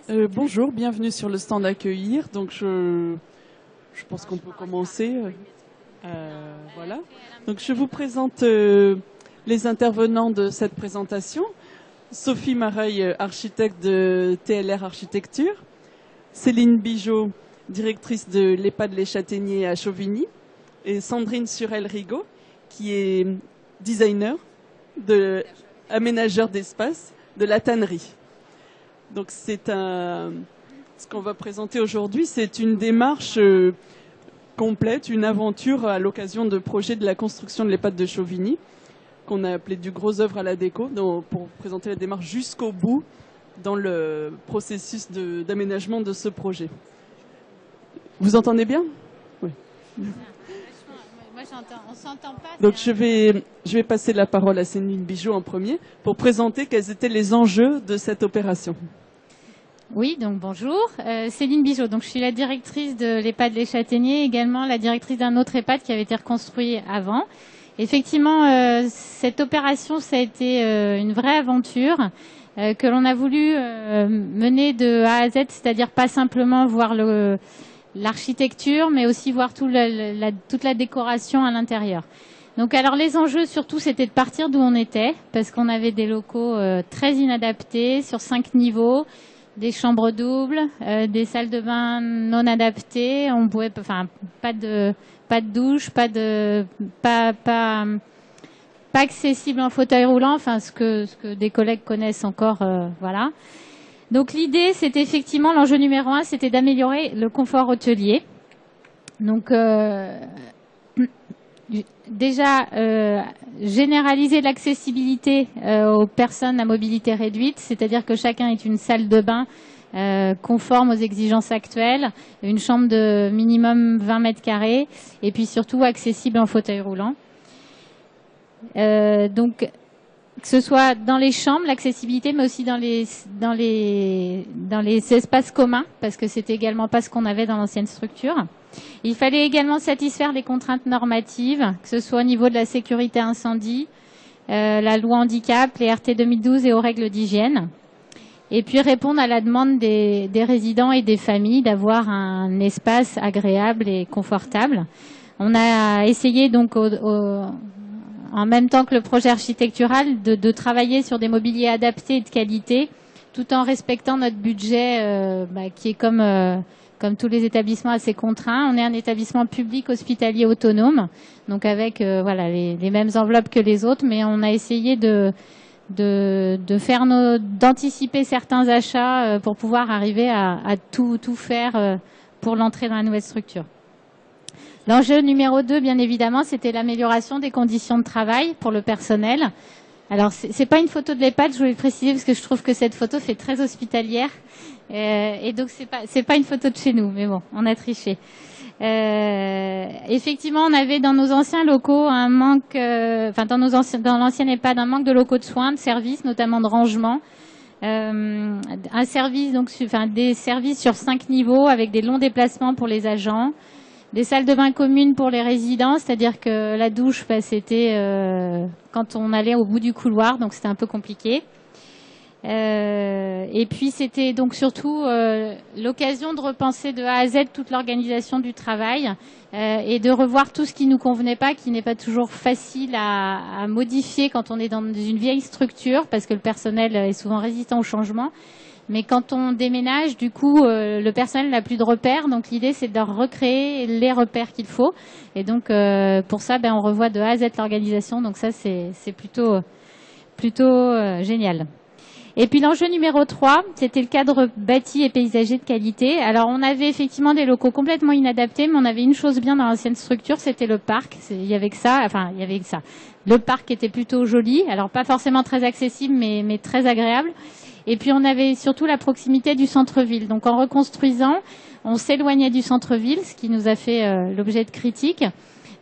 Bonjour, bienvenue sur le stand Accueillir. Donc je pense qu'on peut commencer. Voilà. Donc je vous présente les intervenants de cette présentation. Sophie Mareille, architecte de TLR Architecture. Céline Bigeot, directrice de l'EHPAD Les Châtaigniers à Chauvigny. Et Sandrine Surel-Rigaud, qui est designer, aménageur d'espace de la tannerie. Donc ce qu'on va présenter aujourd'hui, c'est une démarche complète, une aventure à l'occasion de projets de la construction de l'EHPAD de Chauvigny, qu'on a appelé du gros œuvre à la déco, pour présenter la démarche jusqu'au bout dans le processus d'aménagement de ce projet. Vous entendez bien? Oui. Moi, on s'entend pas. Donc je vais passer la parole à Céline Bigeot en premier pour présenter quels étaient les enjeux de cette opération. Oui, donc bonjour. Céline Bigeot, donc je suis la directrice de l'EHPAD Les Châtaigniers, également la directrice d'un autre EHPAD qui avait été reconstruit avant. Effectivement, cette opération, ça a été une vraie aventure que l'on a voulu mener de A à Z, c'est-à-dire pas simplement voir l'architecture, mais aussi voir toute la décoration à l'intérieur. Donc alors les enjeux surtout c'était de partir d'où on était, parce qu'on avait des locaux très inadaptés sur 5 niveaux, des chambres doubles, des salles de bain non adaptées, on pouvait, enfin pas de douche, pas accessible en fauteuil roulant, enfin ce que des collègues connaissent encore, voilà. Donc l'idée, c'était effectivement, l'enjeu numéro 1, c'était d'améliorer le confort hôtelier. Donc déjà, généraliser l'accessibilité aux personnes à mobilité réduite, c'est-à-dire que chacun ait une salle de bain conforme aux exigences actuelles, une chambre de minimum 20 mètres carrés, et puis surtout accessible en fauteuil roulant. Donc, que ce soit dans les chambres, l'accessibilité, mais aussi dans les espaces communs, parce que c'était également pas ce qu'on avait dans l'ancienne structure. Il fallait également satisfaire les contraintes normatives, que ce soit au niveau de la sécurité incendie, la loi handicap, les RT 2012 et aux règles d'hygiène. Et puis répondre à la demande des résidents et des familles d'avoir un espace agréable et confortable. On a essayé donc en même temps que le projet architectural, de travailler sur des mobiliers adaptés et de qualité, tout en respectant notre budget qui est comme tous les établissements assez contraints. On est un établissement public hospitalier autonome, donc avec voilà les mêmes enveloppes que les autres, mais on a essayé d'anticiper certains achats pour pouvoir arriver à tout faire pour l'entrée dans la nouvelle structure. L'enjeu numéro 2, bien évidemment, c'était l'amélioration des conditions de travail pour le personnel. Alors, c'est pas une photo de l'EHPAD, je voulais le préciser parce que je trouve que cette photo fait très hospitalière. Et donc, c'est pas une photo de chez nous, mais bon, on a triché. Effectivement, on avait dans nos anciens locaux un manque, dans l'ancienne EHPAD, un manque de locaux de soins, de services, notamment de rangement. Un service, donc, des services sur 5 niveaux avec des longs déplacements pour les agents. Des salles de bain communes pour les résidents, c'est-à-dire que la douche, c'était quand on allait au bout du couloir, donc c'était un peu compliqué. Et puis c'était donc surtout l'occasion de repenser de A à Z toute l'organisation du travail et de revoir tout ce qui nous convenait pas, qui n'est pas toujours facile à modifier quand on est dans une vieille structure, parce que le personnel est souvent résistant au changement. Mais quand on déménage, du coup, le personnel n'a plus de repères. Donc l'idée, c'est de recréer les repères qu'il faut. Et donc, pour ça, on revoit de A à Z l'organisation. Donc ça, c'est plutôt génial. Et puis l'enjeu numéro 3, c'était le cadre bâti et paysager de qualité. Alors on avait effectivement des locaux complètement inadaptés, mais on avait une chose bien dans l'ancienne structure, c'était le parc. Il y avait que ça. Le parc était plutôt joli. Alors pas forcément très accessible, mais très agréable. Et puis on avait surtout la proximité du centre-ville. Donc en reconstruisant, on s'éloignait du centre-ville, ce qui nous a fait l'objet de critiques.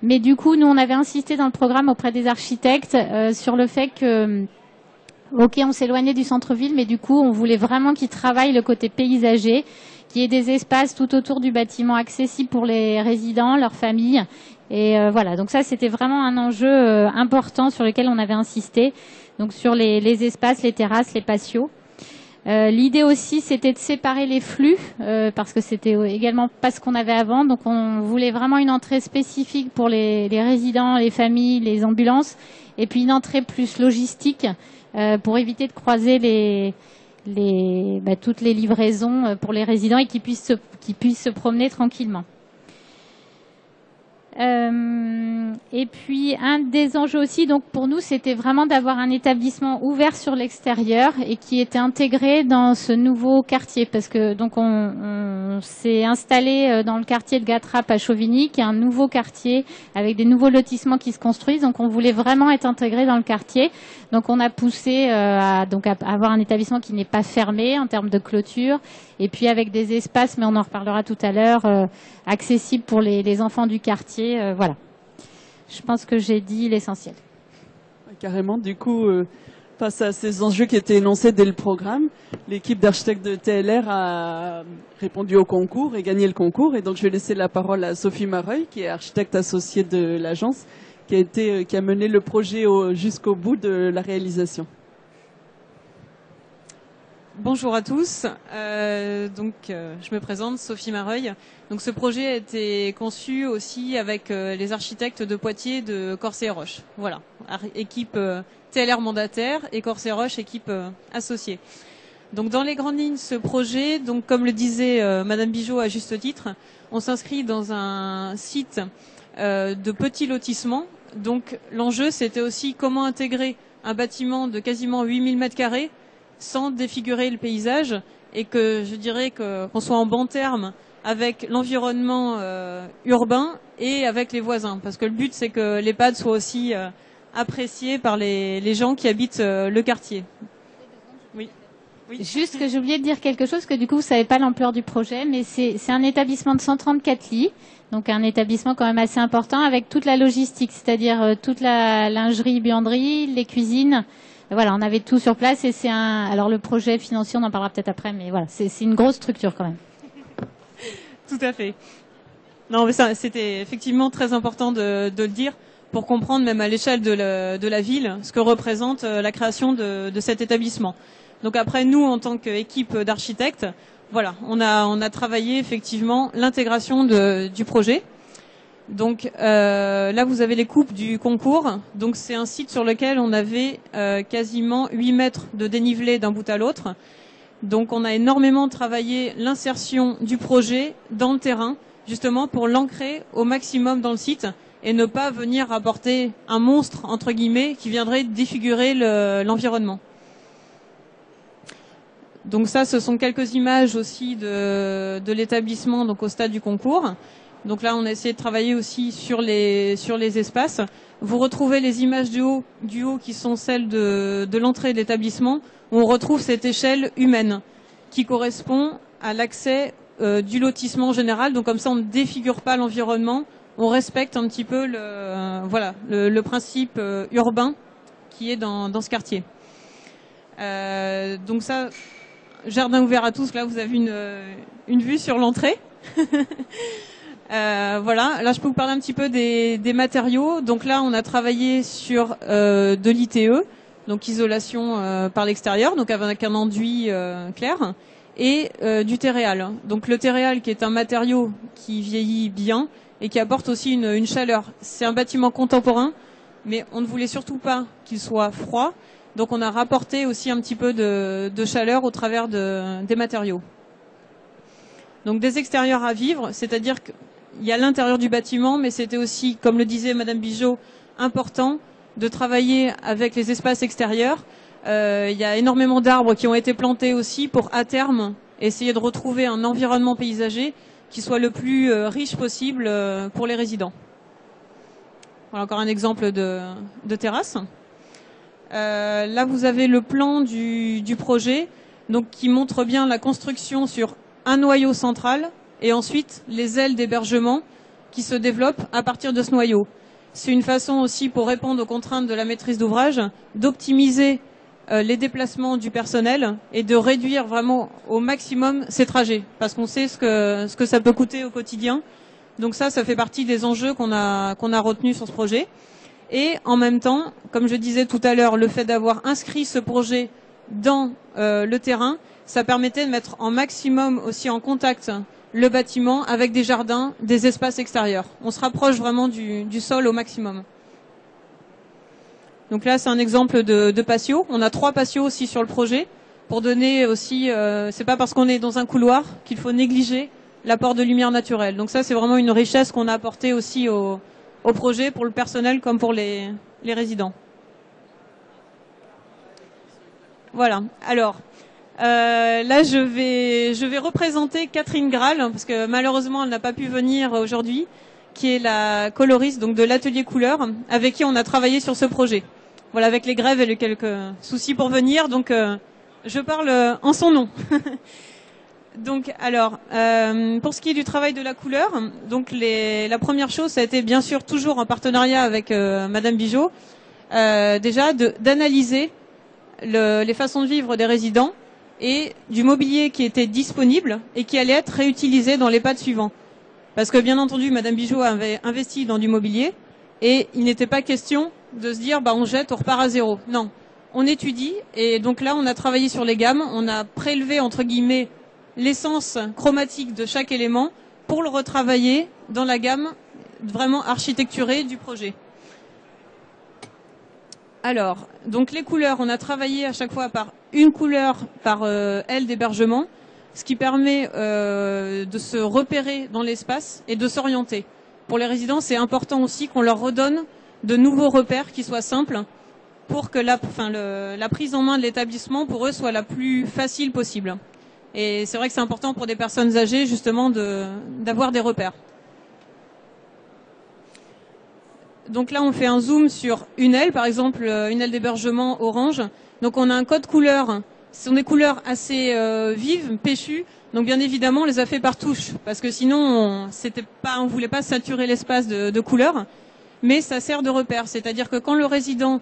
Mais du coup, nous, on avait insisté dans le programme auprès des architectes sur le fait que, ok, on s'éloignait du centre-ville, mais du coup, on voulait vraiment qu'ils travaillent le côté paysager, qu'il y ait des espaces tout autour du bâtiment accessibles pour les résidents, leurs familles. Et voilà, donc ça, c'était vraiment un enjeu important sur lequel on avait insisté. Donc sur les espaces, les terrasses, les patios. L'idée aussi, c'était de séparer les flux, parce que c'était également pas ce qu'on avait avant. Donc, on voulait vraiment une entrée spécifique pour les résidents, les familles, les ambulances, et puis une entrée plus logistique pour éviter de croiser toutes les livraisons pour les résidents et qu'ils puissent se promener tranquillement. Et puis un des enjeux aussi, donc pour nous, c'était vraiment d'avoir un établissement ouvert sur l'extérieur et qui était intégré dans ce nouveau quartier, parce que donc on s'est installé dans le quartier de Gatrap à Chauvigny, qui est un nouveau quartier avec des nouveaux lotissements qui se construisent. Donc on voulait vraiment être intégré dans le quartier. Donc on a poussé à avoir un établissement qui n'est pas fermé en termes de clôture, et puis avec des espaces, mais on en reparlera tout à l'heure, accessibles pour les enfants du quartier. Voilà. Je pense que j'ai dit l'essentiel. Carrément, du coup, face à ces enjeux qui étaient énoncés dès le programme, l'équipe d'architectes de TLR a répondu au concours et gagné le concours. Et donc je vais laisser la parole à Sophie Mareuil, qui est architecte associée de l'agence, qui a mené le projet jusqu'au bout de la réalisation. Bonjour à tous. Je me présente, Sophie Mareuil. Donc, ce projet a été conçu aussi avec les architectes de Poitiers, de Corset-Roche. Voilà, équipe TLR mandataire et Corset-Roche, équipe associée. Donc, dans les grandes lignes, ce projet, donc comme le disait Madame Bigeot à juste titre, on s'inscrit dans un site de petits lotissements. Donc, l'enjeu, c'était aussi comment intégrer un bâtiment de quasiment 8000 m² sans défigurer le paysage, et que je dirais qu'on soit en bon terme avec l'environnement urbain et avec les voisins. Parce que le but, c'est que l'EHPAD soit aussi apprécié par les gens qui habitent le quartier. Oui. Juste que j'ai oublié de dire quelque chose, que du coup, vous savez pas l'ampleur du projet, mais c'est un établissement de 134 lits, donc un établissement quand même assez important, avec toute la logistique, c'est-à-dire toute la lingerie, buanderie, les cuisines. Voilà, on avait tout sur place, et alors le projet financier, on en parlera peut-être après, mais voilà, c'est une grosse structure quand même. Tout à fait. Non, mais ça, c'était effectivement très important de le dire pour comprendre même à l'échelle de la ville ce que représente la création de cet établissement. Donc après, nous, en tant qu'équipe d'architectes, voilà, on a travaillé effectivement l'intégration du projet. Donc là, vous avez les coupes du concours. Donc c'est un site sur lequel on avait quasiment 8 mètres de dénivelé d'un bout à l'autre. Donc on a énormément travaillé l'insertion du projet dans le terrain, justement pour l'ancrer au maximum dans le site et ne pas venir apporter un monstre, entre guillemets, qui viendrait défigurer l'environnement. Donc ça, ce sont quelques images aussi de l'établissement, donc au stade du concours. Donc là, on a essayé de travailler aussi sur les espaces. Vous retrouvez les images du haut qui sont celles de l'entrée de l'établissement, où on retrouve cette échelle humaine qui correspond à l'accès du lotissement général. Donc comme ça, on ne défigure pas l'environnement, on respecte un petit peu le principe urbain qui est dans ce quartier. Donc ça, jardin ouvert à tous. Là, vous avez une vue sur l'entrée. Voilà, là je peux vous parler un petit peu des matériaux. Donc là on a travaillé sur de l'ITE, donc isolation par l'extérieur, donc avec un enduit clair, et du Terreal. Donc le Terreal qui est un matériau qui vieillit bien et qui apporte aussi une chaleur. C'est un bâtiment contemporain, mais on ne voulait surtout pas qu'il soit froid, donc on a rapporté aussi un petit peu de chaleur au travers des matériaux. Donc des extérieurs à vivre, c'est-à-dire que il y a l'intérieur du bâtiment, mais c'était aussi, comme le disait Madame Bigeot, important de travailler avec les espaces extérieurs. Il y a énormément d'arbres qui ont été plantés aussi pour, à terme, essayer de retrouver un environnement paysager qui soit le plus riche possible pour les résidents. Voilà encore un exemple de terrasse. Là, vous avez le plan du projet, donc qui montre bien la construction sur un noyau central, et ensuite les ailes d'hébergement qui se développent à partir de ce noyau. C'est une façon aussi, pour répondre aux contraintes de la maîtrise d'ouvrage, d'optimiser les déplacements du personnel et de réduire vraiment au maximum ces trajets, parce qu'on sait ce que ça peut coûter au quotidien. Donc ça fait partie des enjeux qu'on a retenus sur ce projet. Et en même temps, comme je disais tout à l'heure, le fait d'avoir inscrit ce projet dans le terrain, ça permettait de mettre en maximum aussi en contact le bâtiment avec des jardins, des espaces extérieurs. On se rapproche vraiment du sol au maximum. Donc là, c'est un exemple de patio. On a 3 patios aussi sur le projet pour donner aussi. C'est pas parce qu'on est dans un couloir qu'il faut négliger l'apport de lumière naturelle. Donc ça, c'est vraiment une richesse qu'on a apportée aussi au projet pour le personnel comme pour les résidents. Voilà. Alors là, je vais représenter Catherine Graal parce que malheureusement, elle n'a pas pu venir aujourd'hui, qui est la coloriste donc de l'atelier couleur, avec qui on a travaillé sur ce projet. Voilà, avec les grèves, elle a eu quelques soucis pour venir, donc je parle en son nom. Donc, alors, pour ce qui est du travail de la couleur, donc la première chose, ça a été bien sûr toujours en partenariat avec Madame Bigeot, déjà d'analyser les façons de vivre des résidents et du mobilier qui était disponible et qui allait être réutilisé dans l'EHPAD suivant. Parce que bien entendu, Madame Bigeot avait investi dans du mobilier et il n'était pas question de se dire on jette, on repart à zéro. Non, on étudie et donc là on a travaillé sur les gammes, on a prélevé entre guillemets l'essence chromatique de chaque élément pour le retravailler dans la gamme vraiment architecturée du projet. Alors, donc les couleurs, on a travaillé à chaque fois par une couleur par aile d'hébergement, ce qui permet de se repérer dans l'espace et de s'orienter. Pour les résidents, c'est important aussi qu'on leur redonne de nouveaux repères qui soient simples pour que la prise en main de l'établissement pour eux soit la plus facile possible. Et c'est vrai que c'est important pour des personnes âgées justement d'avoir des repères. Donc là, on fait un zoom sur une aile, par exemple une aile d'hébergement orange. Donc on a un code couleur. Ce sont des couleurs assez vives, péchues. Donc bien évidemment, on les a fait par touche, parce que sinon, on voulait pas saturer l'espace de couleurs. Mais ça sert de repère, c'est-à-dire que quand le résident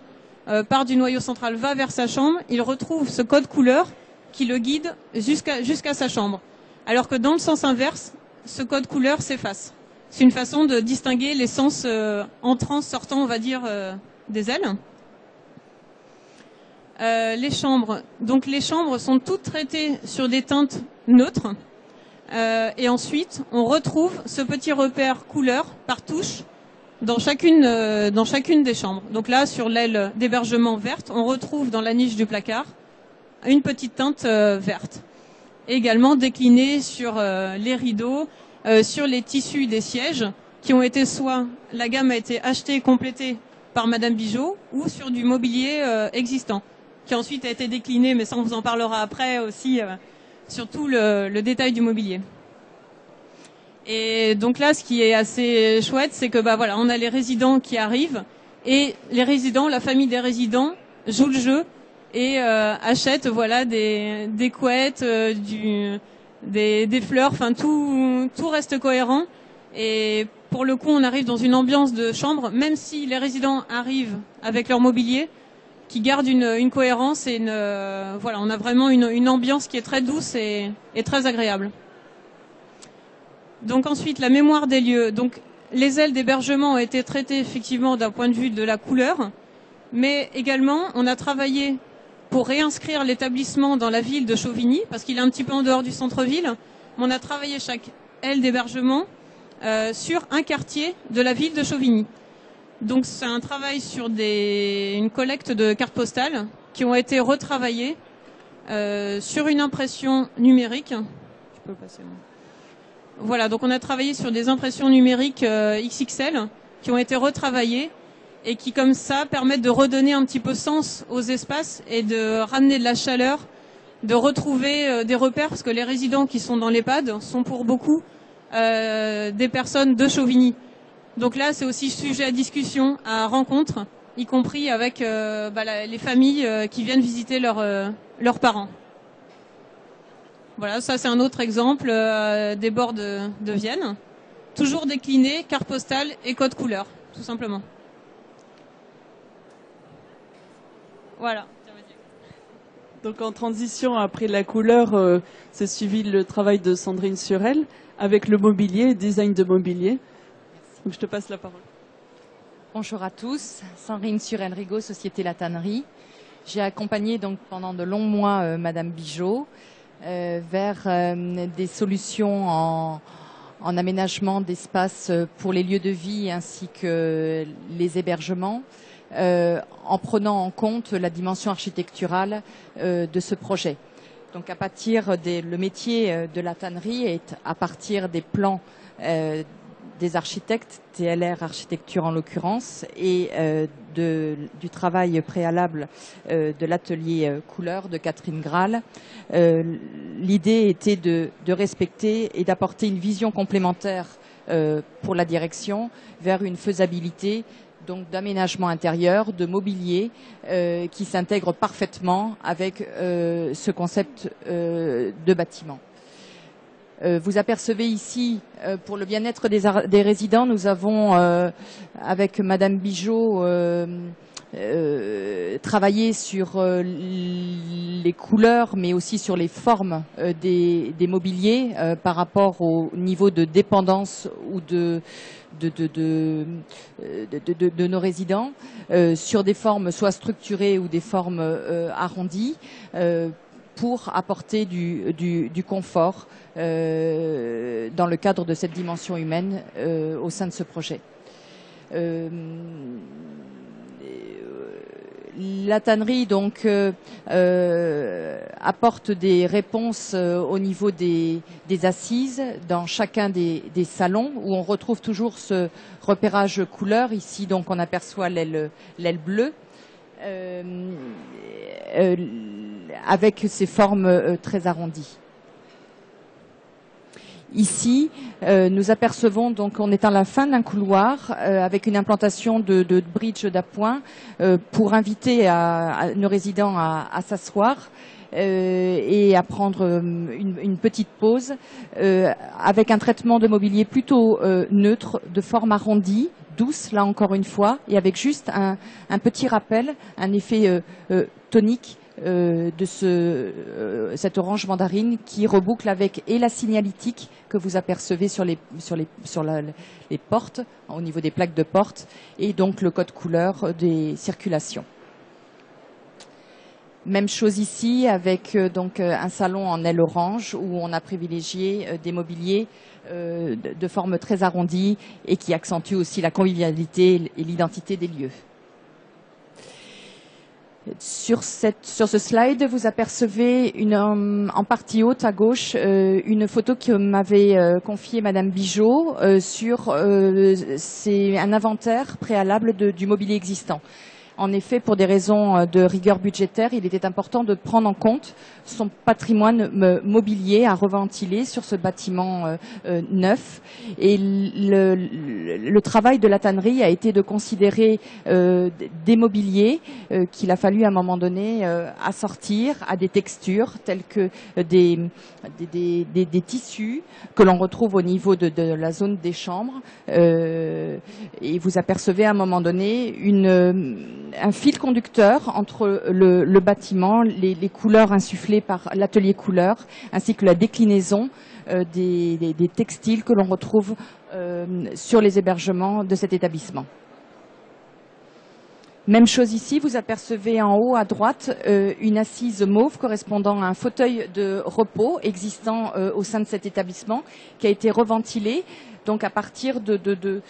part du noyau central, va vers sa chambre, il retrouve ce code couleur qui le guide jusqu'à sa chambre. Alors que dans le sens inverse, ce code couleur s'efface. C'est une façon de distinguer les sens entrants, sortants, on va dire, des ailes. Les chambres. Donc les chambres sont toutes traitées sur des teintes neutres. Et ensuite, on retrouve ce petit repère couleur par touche dans chacune des chambres. Donc là, sur l'aile d'hébergement verte, on retrouve dans la niche du placard une petite teinte verte. Et également déclinée sur les rideaux, sur les tissus des sièges, qui ont été soit la gamme a été achetée et complétée par Madame Bigeot, ou sur du mobilier existant, qui ensuite a été décliné, mais ça on vous en parlera après aussi, sur tout le détail du mobilier. Et donc là, ce qui est assez chouette, c'est que voilà, on a les résidents qui arrivent, et les résidents, la famille des résidents, joue le jeu et achète voilà des couettes, des fleurs, enfin tout reste cohérent. Et pour le coup, on arrive dans une ambiance de chambre, même si les résidents arrivent avec leur mobilier, qui garde une cohérence et voilà, on a vraiment une ambiance qui est très douce et très agréable. Donc ensuite, la mémoire des lieux. Donc les ailes d'hébergement ont été traitées effectivement d'un point de vue de la couleur, mais également on a travaillé pour réinscrire l'établissement dans la ville de Chauvigny, parce qu'il est un petit peu en dehors du centre-ville. On a travaillé chaque aile d'hébergement sur un quartier de la ville de Chauvigny. Donc c'est un travail sur une collecte de cartes postales qui ont été retravaillées sur une impression numérique. Je peux passer. Voilà, donc on a travaillé sur des impressions numériques XXL qui ont été retravaillées et qui, comme ça, permettent de redonner un petit peu sens aux espaces et de ramener de la chaleur, de retrouver des repères, parce que les résidents qui sont dans l'EHPAD sont pour beaucoup des personnes de Chauvigny. Donc là, c'est aussi sujet à discussion, à rencontre, y compris avec les familles qui viennent visiter leurs parents. Voilà, ça c'est un autre exemple des bords de Vienne. Toujours décliné, carte postale et code couleur, tout simplement. Voilà. Donc en transition après la couleur, c'est suivi le travail de Sandrine Surel avec le mobilier, design de mobilier. Donc je te passe la parole. Bonjour à tous, Sandrine Surel-Rigaud, Société La Tannerie. J'ai accompagné donc pendant de longs mois Madame Bigeot vers des solutions en aménagement d'espace pour les lieux de vie ainsi que les hébergements, en prenant en compte la dimension architecturale de ce projet. Donc à partir le métier de la tannerie est à partir des plans des architectes, TLR Architecture en l'occurrence, et du travail préalable de l'atelier couleur de Catherine Graal. L'idée était de respecter et d'apporter une vision complémentaire pour la direction vers une faisabilité donc d'aménagement intérieur, de mobilier qui s'intègre parfaitement avec ce concept de bâtiment. Vous apercevez ici, pour le bien-être des résidents, nous avons, avec Madame Bigeot, travaillé sur les couleurs, mais aussi sur les formes des mobiliers par rapport au niveau de dépendance ou de nos résidents, sur des formes soit structurées ou des formes arrondies, pour apporter du confort dans le cadre de cette dimension humaine au sein de ce projet. La tannerie donc apporte des réponses au niveau des assises dans chacun des salons où on retrouve toujours ce repérage couleur. Ici donc on aperçoit l'aile bleue. Avec ses formes très arrondies. Ici, nous apercevons donc on est à la fin d'un couloir avec une implantation de bridge d'appoint pour inviter nos résidents à s'asseoir et à prendre une petite pause avec un traitement de mobilier plutôt neutre, de forme arrondie, douce là encore une fois, et avec juste un petit rappel, un effet tonique de cette orange mandarine qui reboucle avec et la signalétique que vous apercevez sur les portes, au niveau des plaques de porte, et donc le code couleur des circulations. Même chose ici avec donc un salon en aile orange où on a privilégié des mobiliers de forme très arrondie et qui accentuent aussi la convivialité et l'identité des lieux. Sur ce slide, vous apercevez en partie haute à gauche une photo que m'avait confiée Madame Bigeot c'est un inventaire préalable du mobilier existant. En effet, pour des raisons de rigueur budgétaire, il était important de prendre en compte son patrimoine mobilier à reventiler sur ce bâtiment neuf. Et le travail de la tannerie a été de considérer des mobiliers qu'il a fallu à un moment donné assortir à des textures telles que des tissus que l'on retrouve au niveau de la zone des chambres. Et vous apercevez à un moment donné un fil conducteur entre le bâtiment, les couleurs insufflées par l'atelier couleur, ainsi que la déclinaison des textiles que l'on retrouve sur les hébergements de cet établissement. Même chose ici, vous apercevez en haut à droite une assise mauve correspondant à un fauteuil de repos existant au sein de cet établissement qui a été reventilé donc à partir de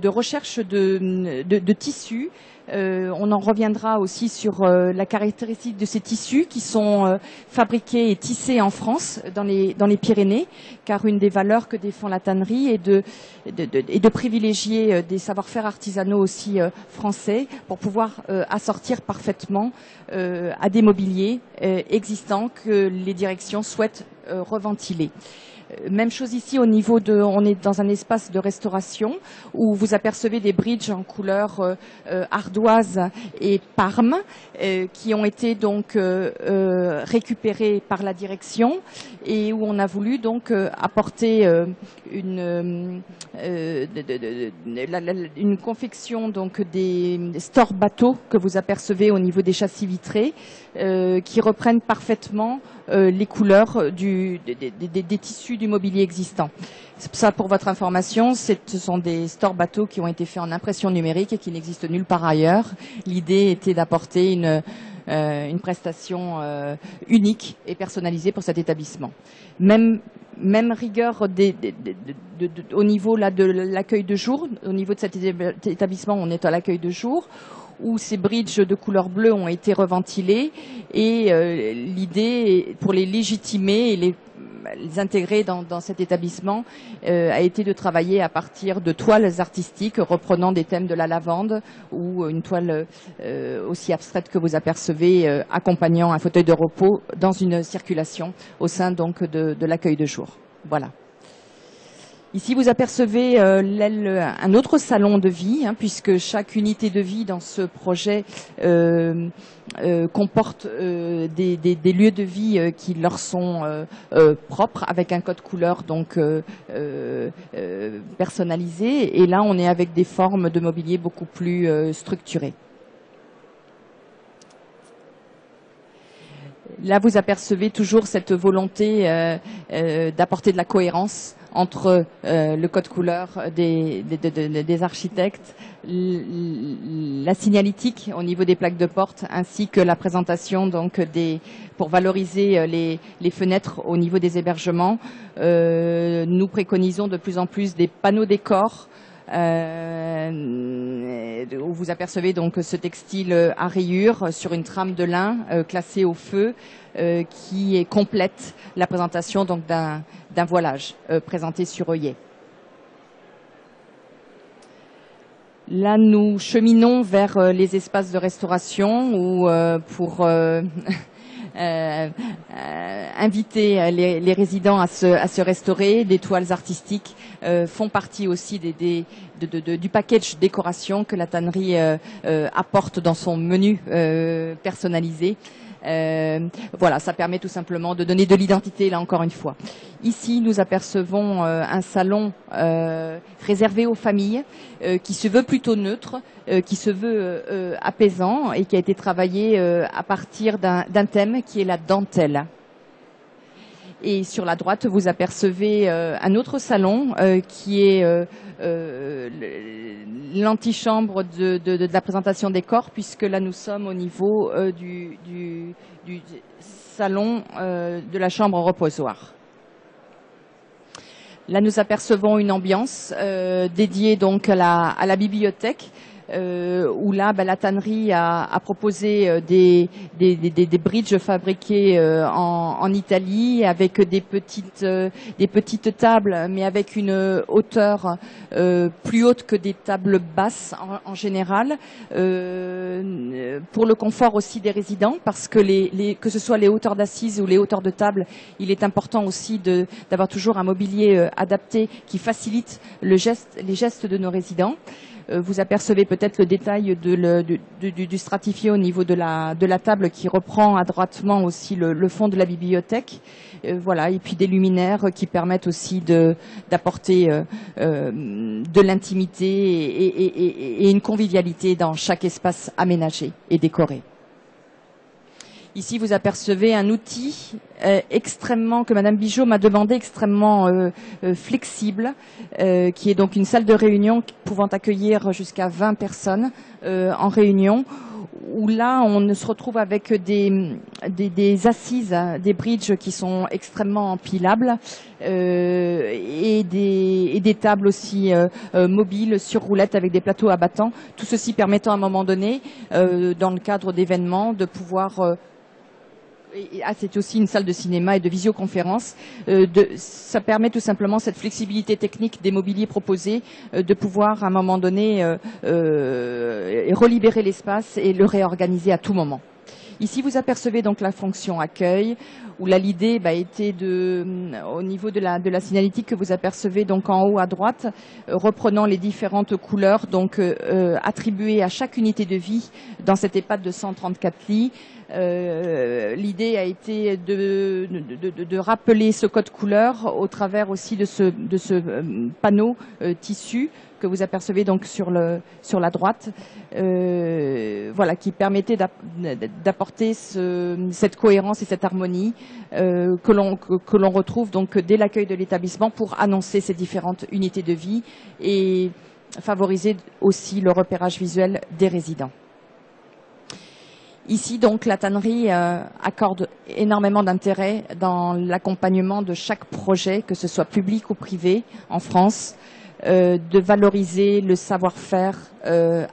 recherche de tissus. On en reviendra aussi sur la caractéristique de ces tissus qui sont fabriqués et tissés en France, dans les Pyrénées, car une des valeurs que défend la tannerie est de privilégier des savoir-faire artisanaux aussi français pour pouvoir assortir parfaitement à des mobiliers existants que les directions souhaitent reventiler. Même chose ici au niveau on est dans un espace de restauration où vous apercevez des bridges en couleur ardoise et parme qui ont été donc récupérés par la direction et où on a voulu donc apporter une confection donc des stores bateaux que vous apercevez au niveau des châssis vitrés qui reprennent parfaitement les couleurs des tissus du mobilier existant. Ça, pour votre information, ce sont des stores bateaux qui ont été faits en impression numérique et qui n'existent nulle part ailleurs. L'idée était d'apporter une prestation unique et personnalisée pour cet établissement. Même rigueur au niveau là, de l'accueil de jour. Au niveau de cet établissement, on est à l'accueil de jour, où ces bridges de couleur bleue ont été reventilés, et l'idée, pour les légitimer et les intégrer dans cet établissement, a été de travailler à partir de toiles artistiques reprenant des thèmes de la lavande, ou une toile aussi abstraite que vous apercevez accompagnant un fauteuil de repos dans une circulation au sein donc de l'accueil de jour. Voilà. Ici, vous apercevez un autre salon de vie, puisque chaque unité de vie dans ce projet comporte des lieux de vie qui leur sont propres, avec un code couleur donc personnalisé. Et là, on est avec des formes de mobilier beaucoup plus structurées. Là, vous apercevez toujours cette volonté d'apporter de la cohérence entre le code couleur des architectes, la signalétique au niveau des plaques de porte, ainsi que la présentation donc pour valoriser les fenêtres au niveau des hébergements. Nous préconisons de plus en plus des panneaux décors, où vous apercevez donc ce textile à rayures sur une trame de lin classée au feu, qui complète la présentation donc d'un voilage présenté sur œillet. Là, nous cheminons vers les espaces de restauration, où pour inviter les résidents à se restaurer. Des toiles artistiques font partie aussi du package décoration que la tannerie apporte dans son menu personnalisé. Voilà, ça permet tout simplement de donner de l'identité, là encore une fois. Ici, nous apercevons un salon réservé aux familles, qui se veut plutôt neutre, qui se veut apaisant, et qui a été travaillé à partir d'un thème qui est la dentelle. Et sur la droite, vous apercevez un autre salon qui est l'antichambre de la présentation des corps, puisque là nous sommes au niveau du salon de la chambre reposoir. Là, nous apercevons une ambiance dédiée donc à la bibliothèque, où là, la tannerie a proposé des bridges fabriqués en Italie, avec des petites tables, mais avec une hauteur plus haute que des tables basses en général, pour le confort aussi des résidents, parce que que ce soit les hauteurs d'assises ou les hauteurs de table, il est important aussi d'avoir toujours un mobilier adapté qui facilite les gestes de nos résidents. Vous apercevez peut-être le détail du stratifié au niveau de la table, qui reprend adroitement aussi le fond de la bibliothèque. Voilà, et puis des luminaires qui permettent aussi d'apporter de l'intimité et une convivialité dans chaque espace aménagé et décoré. Ici, vous apercevez un outil que Madame Bigeot m'a demandé, extrêmement flexible, qui est donc une salle de réunion pouvant accueillir jusqu'à 20 personnes en réunion, où là, on se retrouve avec des assises, des bridges qui sont extrêmement empilables, et des tables aussi mobiles sur roulettes avec des plateaux abattants. Tout ceci permettant à un moment donné, dans le cadre d'événements, de pouvoir... c'est aussi une salle de cinéma et de visioconférence. Ça permet tout simplement cette flexibilité technique des mobiliers proposés, de pouvoir à un moment donné relibérer l'espace et le réorganiser à tout moment. Ici, vous apercevez donc la fonction accueil, où là l'idée était au niveau de la signalétique que vous apercevez donc en haut à droite, reprenant les différentes couleurs donc attribuées à chaque unité de vie dans cette EHPAD de 134 lits. L'idée a été de rappeler ce code couleur au travers aussi de ce panneau tissu que vous apercevez donc sur la droite, voilà, qui permettait d'apporter cette cohérence et cette harmonie que l'on retrouve donc dès l'accueil de l'établissement, pour annoncer ces différentes unités de vie et favoriser aussi le repérage visuel des résidents. Ici, donc, la tannerie accorde énormément d'intérêt dans l'accompagnement de chaque projet, que ce soit public ou privé en France, de valoriser le savoir-faire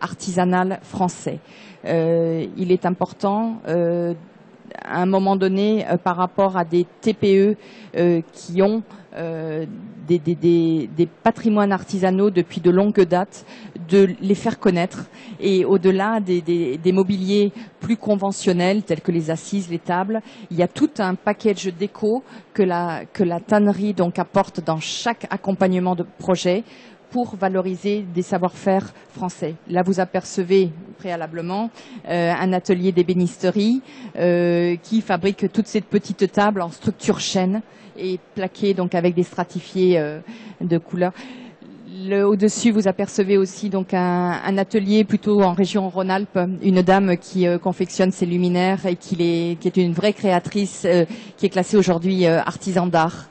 artisanal français. Il est important, à un moment donné, par rapport à des TPE qui ont des patrimoines artisanaux depuis de longues dates, de les faire connaître, et au-delà des mobiliers plus conventionnels tels que les assises, les tables, il y a tout un package déco que la tannerie donc apporte dans chaque accompagnement de projet pour valoriser des savoir-faire français. Là, vous apercevez préalablement un atelier d'ébénisterie qui fabrique toutes ces petites tables en structure chêne et plaquées donc avec des stratifiés de couleurs. Au-dessus, vous apercevez aussi donc un atelier plutôt en région Rhône-Alpes, une dame qui confectionne ses luminaires et qui est une vraie créatrice, qui est classée aujourd'hui artisan d'art.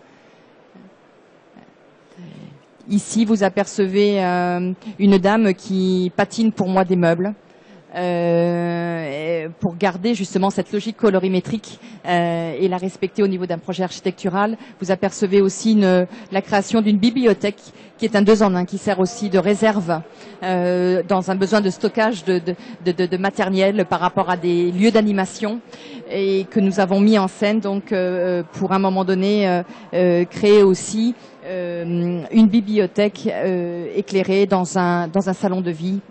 Ici, vous apercevez une dame qui patine pour moi des meubles. Pour garder justement cette logique colorimétrique et la respecter au niveau d'un projet architectural. Vous apercevez aussi la création d'une bibliothèque qui est un 2 en 1, qui sert aussi de réserve dans un besoin de stockage de matériel par rapport à des lieux d'animation, et que nous avons mis en scène donc pour un moment donné créer aussi une bibliothèque éclairée dans un salon de vie,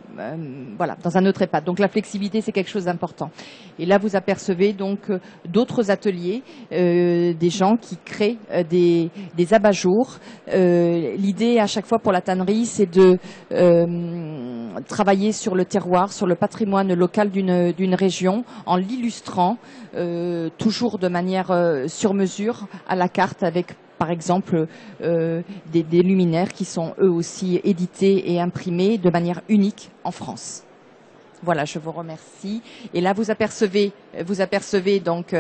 voilà, dans un autre EHPAD. Donc la flexibilité, c'est quelque chose d'important. Et là, vous apercevez donc d'autres ateliers, des gens qui créent des abat-jours. L'idée à chaque fois pour la tannerie, c'est de travailler sur le terroir, sur le patrimoine local d'une région, en l'illustrant toujours de manière sur mesure à la carte, avec par exemple des luminaires qui sont eux aussi édités et imprimés de manière unique en France. Voilà, je vous remercie. Et là, vous apercevez donc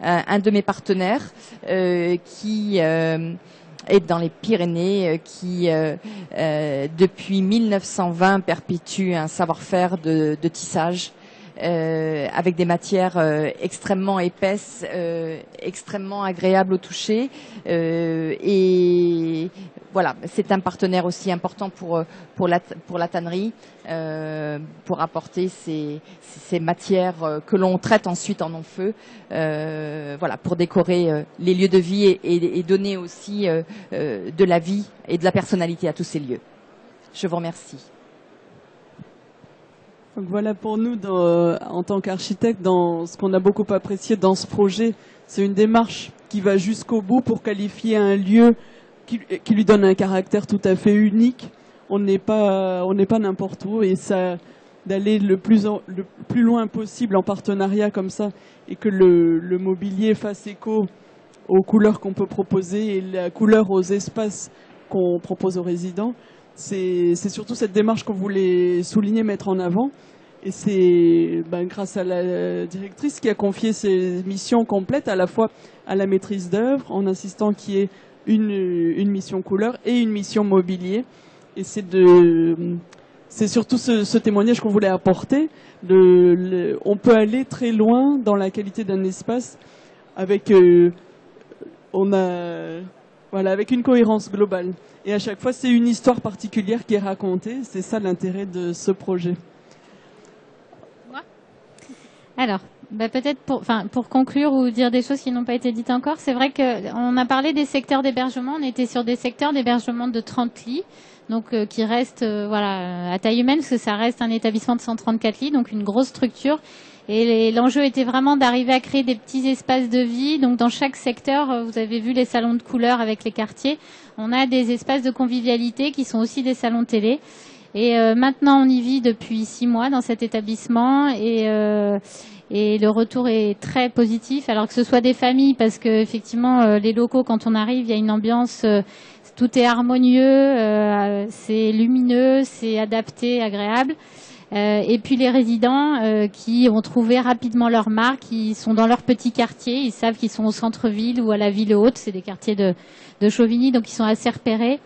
un de mes partenaires qui est dans les Pyrénées, qui depuis 1920 perpétue un savoir-faire de tissage. Avec des matières extrêmement épaisses, extrêmement agréables au toucher, et voilà, c'est un partenaire aussi important pour la tannerie, pour apporter ces matières que l'on traite ensuite en non-feu, voilà, pour décorer les lieux de vie et donner aussi de la vie et de la personnalité à tous ces lieux. Je vous remercie. Donc voilà, pour nous, en tant qu'architecte, dans ce qu'on a beaucoup apprécié dans ce projet, c'est une démarche qui va jusqu'au bout pour qualifier un lieu qui lui donne un caractère tout à fait unique. On n'est pas n'importe où, et ça, d'aller le plus loin possible en partenariat comme ça, et que le mobilier fasse écho aux couleurs qu'on peut proposer et la couleur aux espaces qu'on propose aux résidents. C'est surtout cette démarche qu'on voulait souligner, mettre en avant. Et c'est grâce à la directrice qui a confié ces missions complètes à la fois à la maîtrise d'œuvre, en insistant qu'il y ait une mission couleur et une mission mobilier. Et c'est surtout ce témoignage qu'on voulait apporter. On peut aller très loin dans la qualité d'un espace avec avec une cohérence globale. Et à chaque fois, c'est une histoire particulière qui est racontée. C'est ça l'intérêt de ce projet. Moi ? Alors, peut-être pour conclure ou dire des choses qui n'ont pas été dites encore, c'est vrai qu'on a parlé des secteurs d'hébergement. On était sur des secteurs d'hébergement de 30 lits, donc qui restent à taille humaine, parce que ça reste un établissement de 134 lits, donc une grosse structure. Et l'enjeu était vraiment d'arriver à créer des petits espaces de vie. Donc dans chaque secteur, vous avez vu les salons de couleurs avec les quartiers. On a des espaces de convivialité qui sont aussi des salons de télé. Et maintenant, on y vit depuis 6 mois dans cet établissement. Et le retour est très positif. Alors que ce soit des familles, parce que effectivement, les locaux, quand on arrive, il y a une ambiance, tout est harmonieux, c'est lumineux, c'est adapté, agréable. Et puis les résidents qui ont trouvé rapidement leur marque, qui sont dans leur petit quartier, ils savent qu'ils sont au centre-ville ou à la ville haute, c'est des quartiers de Chauvigny, donc ils sont assez repérés.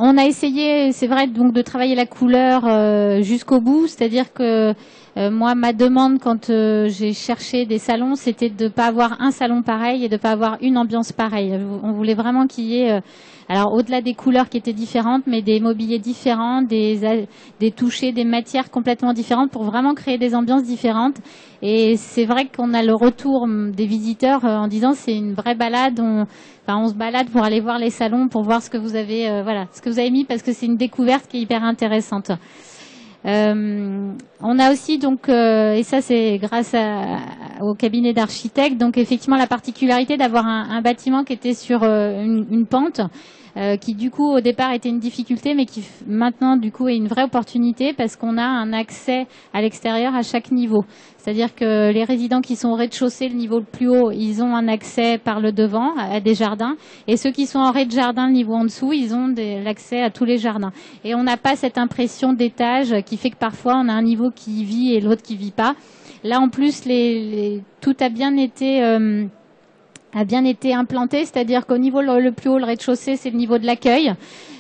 on a essayé, c'est vrai, donc de travailler la couleur jusqu'au bout, c'est-à-dire que moi, ma demande quand j'ai cherché des salons, c'était de ne pas avoir un salon pareil et de ne pas avoir une ambiance pareille. On voulait vraiment qu'il y ait, alors au-delà des couleurs qui étaient différentes, mais des mobiliers différents, des touchés, des matières complètement différentes pour vraiment créer des ambiances différentes. Et c'est vrai qu'on a le retour des visiteurs en disant c'est une vraie balade. On se balade pour aller voir les salons, pour voir ce que vous avez, ce que vous avez mis, parce que c'est une découverte qui est hyper intéressante. On a aussi donc, et ça c'est grâce au cabinet d'architectes, donc effectivement la particularité d'avoir un bâtiment qui était sur une pente, qui du coup au départ était une difficulté, mais qui maintenant du coup est une vraie opportunité parce qu'on a un accès à l'extérieur à chaque niveau. C'est-à-dire que les résidents qui sont au rez-de-chaussée, le niveau le plus haut, ils ont un accès par le devant à des jardins. Et ceux qui sont en rez-de-jardin, le niveau en dessous, ils ont l'accès à tous les jardins. Et on n'a pas cette impression d'étage qui fait que parfois on a un niveau qui vit et l'autre qui vit pas. Là, en plus, tout a bien été implanté, c'est-à-dire qu'au niveau le plus haut, le rez-de-chaussée, c'est le niveau de l'accueil.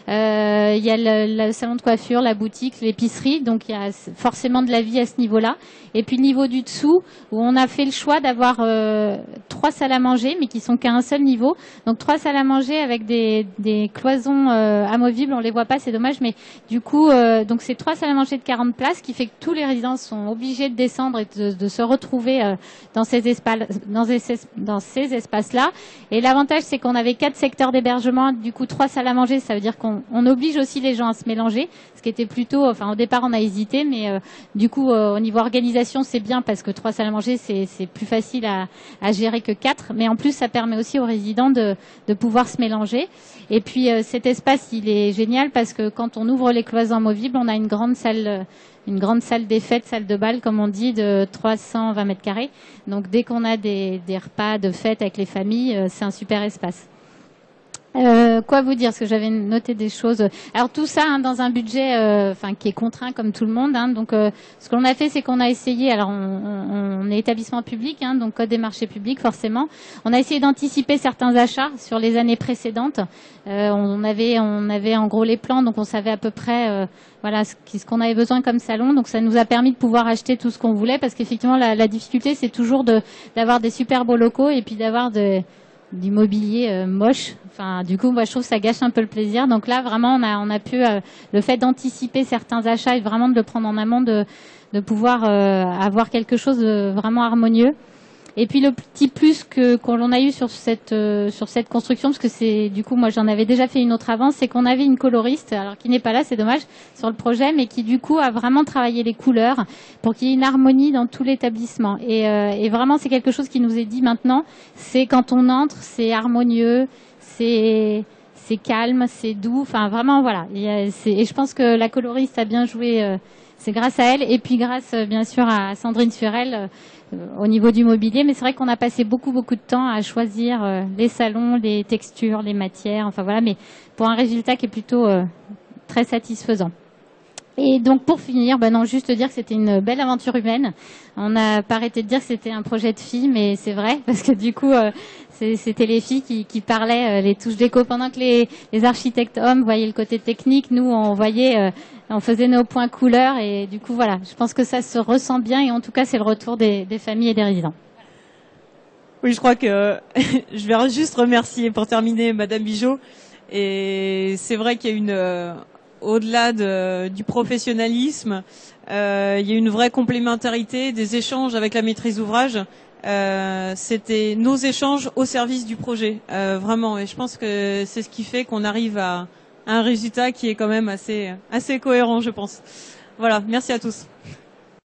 Il y a le salon de coiffure, la boutique, l'épicerie, donc il y a forcément de la vie à ce niveau-là. Et puis le niveau du dessous, où on a fait le choix d'avoir 3 salles à manger, mais qui sont qu'à un seul niveau. Donc 3 salles à manger avec des cloisons amovibles, on les voit pas, c'est dommage, mais du coup, donc c'est 3 salles à manger de 40 places, qui fait que tous les résidents sont obligés de descendre et de se retrouver dans ces espaces-là. Et l'avantage, c'est qu'on avait 4 secteurs d'hébergement, du coup 3 salles à manger, ça veut dire qu'on oblige aussi les gens à se mélanger, ce qui était plutôt, au départ on a hésité, mais du coup au niveau organisation c'est bien parce que 3 salles à manger c'est plus facile à gérer que 4, mais en plus ça permet aussi aux résidents de pouvoir se mélanger. Et puis cet espace il est génial parce que quand on ouvre les cloisons amovibles, on a une grande salle des fêtes, salle de bal, comme on dit, de 320 mètres carrés. Donc dès qu'on a des repas de fête avec les familles, c'est un super espace. Quoi vous dire, parce que j'avais noté des choses. Alors tout ça dans un budget qui est contraint comme tout le monde. Donc ce qu'on a fait, c'est qu'on a essayé. Alors on est établissement public, donc code des marchés publics forcément. On a essayé d'anticiper certains achats sur les années précédentes. On avait en gros les plans, donc on savait à peu près ce qu'on avait besoin comme salon. Donc ça nous a permis de pouvoir acheter tout ce qu'on voulait, parce qu'effectivement la difficulté c'est toujours d'avoir des super beaux locaux et puis d'avoir du mobilier moche. Du coup, moi, je trouve que ça gâche un peu le plaisir. Donc là, vraiment, on a pu, le fait d'anticiper certains achats et vraiment de le prendre en amont, de pouvoir avoir quelque chose de vraiment harmonieux. Et puis le petit plus qu'on a eu sur cette construction, parce que c'est du coup moi j'en avais déjà fait une autre avant, c'est qu'on avait une coloriste, alors qui n'est pas là, c'est dommage, sur le projet, mais qui du coup a vraiment travaillé les couleurs pour qu'il y ait une harmonie dans tout l'établissement. Et vraiment c'est quelque chose qui nous est dit maintenant, c'est quand on entre, c'est harmonieux, c'est calme, c'est doux, vraiment voilà. Et je pense que la coloriste a bien joué. C'est grâce à elle et puis grâce bien sûr à Sandrine Furel au niveau du mobilier. Mais c'est vrai qu'on a passé beaucoup de temps à choisir les salons, les textures, les matières, mais pour un résultat qui est plutôt très satisfaisant. Et donc pour finir, juste dire que c'était une belle aventure humaine. On n'a pas arrêté de dire que c'était un projet de filles, mais c'est vrai, parce que du coup c'était les filles qui parlaient les touches déco, pendant que les architectes hommes voyaient le côté technique. Nous on faisait nos points couleurs, et du coup voilà, je pense que ça se ressent bien, et en tout cas c'est le retour des familles et des résidents. Oui, je crois que je vais juste remercier pour terminer Madame Bigeaud. Et c'est vrai qu'il y a au-delà du professionnalisme, il y a une vraie complémentarité des échanges avec la maîtrise d'ouvrage. C'était nos échanges au service du projet, vraiment. Et je pense que c'est ce qui fait qu'on arrive à un résultat qui est quand même assez cohérent, je pense. Voilà, merci à tous.